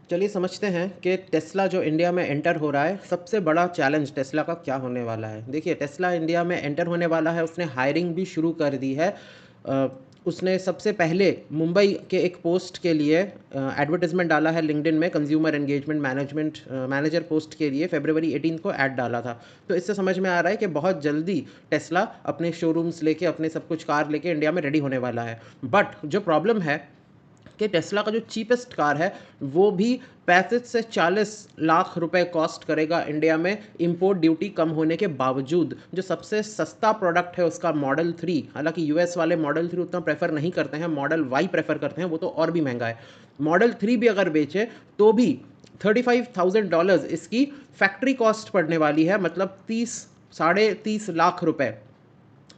चलिए समझते हैं कि टेस्ला जो इंडिया में एंटर हो रहा है, सबसे बड़ा चैलेंज टेस्ला का क्या होने वाला है। देखिए, टेस्ला इंडिया में एंटर होने वाला है, उसने हायरिंग भी शुरू कर दी है। अ, उसने सबसे पहले मुंबई के एक पोस्ट के लिए एडवर्टाइजमेंट डाला है लिंक्डइन में, consumer engagement management manager post के लिए फरवरी 18 को ऐड डाला था। तो इससे समझ में आ रहा है कि बहुत जल्दी टेस्ला अपने शोरूम्स लेके, अपने सब कुछ कार लेके इंडिया में रेडी होने वाला है। बट जो प्रॉब्लम है कि टेस्ला का जो चीपेस्ट कार है वो भी 35 से 40 लाख रुपए कॉस्ट करेगा इंडिया में, इंपोर्ट ड्यूटी कम होने के बावजूद। जो सबसे सस्ता प्रोडक्ट है उसका मॉडल 3, हालांकि यूएस वाले मॉडल 3 उतना प्रेफर नहीं करते हैं, मॉडल वाई प्रेफर करते हैं, वो तो और भी महंगा है। मॉडल 3 भी अगर बेचे तो भी $35,000 इसकी फैक्ट्री कॉस्ट पड़ने वाली है, मतलब 30 साढ़े 30 लाख रुपए।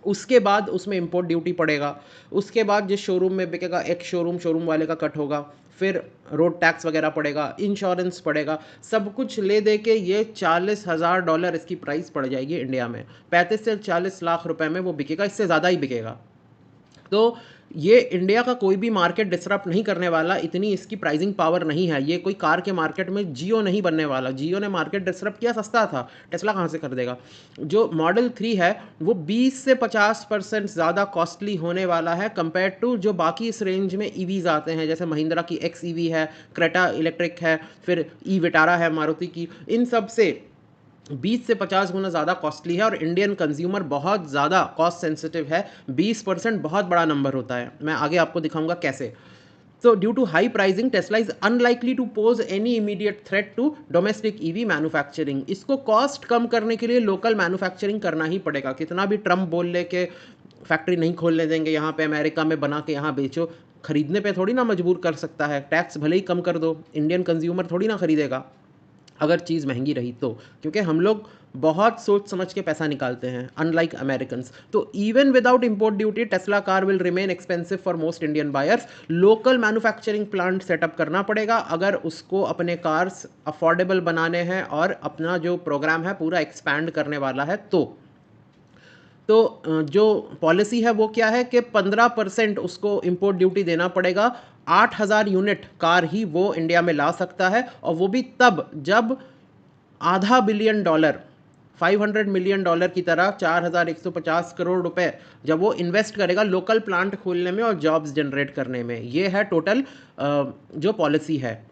उसके बाद उसमें इंपोर्ट ड्यूटी पड़ेगा। उसके बाद जिस शोरूम में बिकेगा, एक शोरूम वाले का कट होगा, फिर रोड टैक्स वगैरह पड़ेगा, इंश्योरेंस पड़ेगा, सब कुछ ले दे के ये $40,000 इसकी प्राइस पड़ जाएगी इंडिया में। 35 से 40 लाख रुपए में वो बिकेगा, इससे ज़्यादा ही बिकेगा। तो ये इंडिया का कोई भी मार्केट डिसरप्ट नहीं करने वाला, इतनी इसकी प्राइसिंग पावर नहीं है। ये कोई कार के मार्केट में जियो नहीं बनने वाला। जियो ने मार्केट डिसरप्ट किया, सस्ता था, टेस्ला कहाँ से कर देगा। जो मॉडल 3 है वो 20 से 50% ज़्यादा कॉस्टली होने वाला है कंपेयर टू जो बाकी इस रेंज में ईवीज आते हैं, जैसे महिंद्रा की एक्स ईवी है, क्रेटा इलेक्ट्रिक है, फिर ई विटारा है मारुति की। इन सब से 20 से 50 गुना ज़्यादा कॉस्टली है और इंडियन कंज्यूमर बहुत ज़्यादा कॉस्ट सेंसिटिव है। 20% बहुत बड़ा नंबर होता है, मैं आगे आपको दिखाऊंगा कैसे। So due to high pricing, Tesla is unlikely to pose any immediate threat to domestic EV manufacturing. इसको कॉस्ट कम करने के लिए लोकल मैन्युफैक्चरिंग करना ही पड़ेगा। कितना भी ट्रम्प बोल ले के फैक्ट्री नहीं खोलने देंगे यहाँ पे, अमेरिका में बना के यहाँ बेचो, खरीदने पे थोड़ी ना मजबूर कर सकता है। टैक्स भले ही कम कर दो, इंडियन कंज्यूमर थोड़ी ना खरीदेगा अगर चीज़ महंगी रही तो, क्योंकि हम लोग बहुत सोच समझ के पैसा निकालते हैं, अनलाइक अमेरिकन्स। तो even without import duty Tesla car will remain expensive for most Indian buyers. Local manufacturing plant setup करना पड़ेगा अगर उसको अपने कार्स अफोर्डेबल बनाने हैं और अपना जो प्रोग्राम है पूरा एक्सपैंड करने वाला है। तो जो पॉलिसी है वो क्या है कि 15% उसको इंपोर्ट ड्यूटी देना पड़ेगा। 8,000 यूनिट कार ही वो इंडिया में ला सकता है, और वो भी तब जब $500 बिलियन, $500 मिलियन की तरह 4,150 करोड़ रुपए जब वो इन्वेस्ट करेगा लोकल प्लांट खोलने में और जॉब्स जनरेट करने में। ये है टोटल जो पॉलिसी है।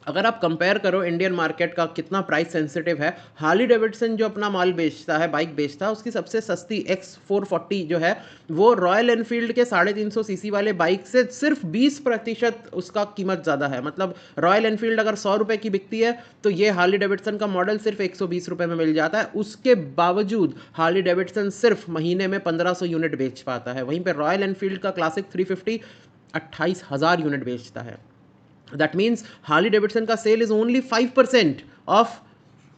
अगर आप कंपेयर करो इंडियन मार्केट का कितना प्राइस सेंसिटिव है, हार्ली डेविडसन जो अपना माल बेचता है, बाइक बेचता है, उसकी सबसे सस्ती X440 जो है वो रॉयल एनफील्ड के 350 सीसी वाले बाइक से सिर्फ 20% उसका कीमत ज़्यादा है। मतलब रॉयल एनफील्ड अगर 100 रुपये की बिकती है तो ये हार्ली डेविडसन का मॉडल सिर्फ 120 रुपये में मिल जाता है। उसके बावजूद हार्ली डेविडसन सिर्फ महीने में 1500 यूनिट बेच पाता है, वहीं पर रॉयल एनफील्ड का क्लासिक 350 28,000 यूनिट बेचता है। That means Harley Davidson का sale is only 5% of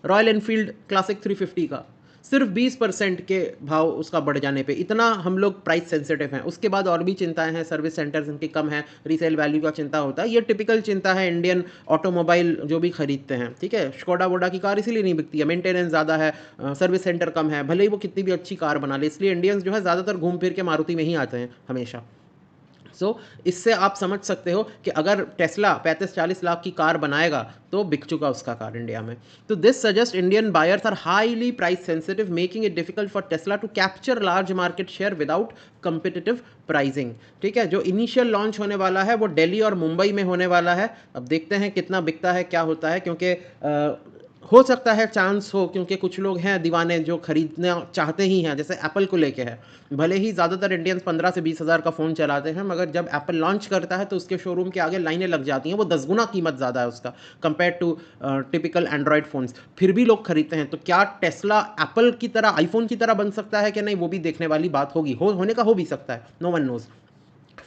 Royal Enfield classic 350 का, सिर्फ 20% के भाव उसका बढ़ जाने पे। इतना हम लोग प्राइस सेंसिटिव हैं। उसके बाद और भी चिंताएं हैं, सर्विस सेंटर्स इनकी कम है, रीसेल वैल्यू का चिंता होता है। ये टिपिकल चिंता है इंडियन ऑटोमोबाइल जो भी खरीदते हैं, ठीक है। स्कोडा वोडा की कार इसीलिए नहीं बिकती है, मेंटेनेंस ज़्यादा है, सर्विस सेंटर कम है, भले ही वो कितनी भी अच्छी कार बना ले। इसलिए इंडियंस जो है ज़्यादातर घूम फिर के मारुति में ही आते हैं हमेशा। इससे आप समझ सकते हो कि अगर टेस्ला 35-40 लाख की कार बनाएगा तो बिक चुका उसका कार इंडिया में। तो this suggest Indian buyers are highly price sensitive, making it difficult for Tesla to capture large market share without competitive pricing. ठीक है, जो इनिशियल लॉन्च होने वाला है वो दिल्ली और मुंबई में होने वाला है। अब देखते हैं कितना बिकता है, क्या होता है, क्योंकि हो सकता है चांस हो, क्योंकि कुछ लोग हैं दीवाने जो खरीदना चाहते ही हैं, जैसे एप्पल को लेके है। भले ही ज़्यादातर इंडियंस 15 से 20 हज़ार का फ़ोन चलाते हैं, मगर जब एप्पल लॉन्च करता है तो उसके शोरूम के आगे लाइनें लग जाती हैं। वो 10 गुना कीमत ज़्यादा है उसका compare to typical Android phones, फिर भी लोग खरीदते हैं। तो क्या टेस्ला एप्पल की तरह, आईफोन की तरह बन सकता है कि नहीं, वो भी देखने वाली बात होगी। होने का हो भी सकता है, no one knows.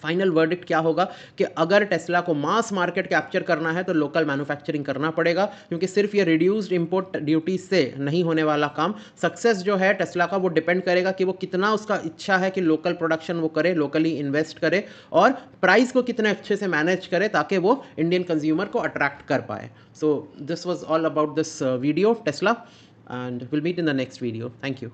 Final verdict क्या होगा कि अगर टेस्ला को मास मार्केट कैप्चर करना है तो लोकल मैन्युफैक्चरिंग करना पड़ेगा, क्योंकि सिर्फ ये रिड्यूस्ड इंपोर्ट ड्यूटी से नहीं होने वाला काम। सक्सेस जो है टेस्ला का वो डिपेंड करेगा कि वो कितना उसका इच्छा है कि लोकल प्रोडक्शन वो करे, लोकली इन्वेस्ट करे और प्राइस को कितने अच्छे से मैनेज करे ताकि वो इंडियन कंज्यूमर को अट्रैक्ट कर पाए। So this was all about this video Tesla, and will meet in the next video. Thank you.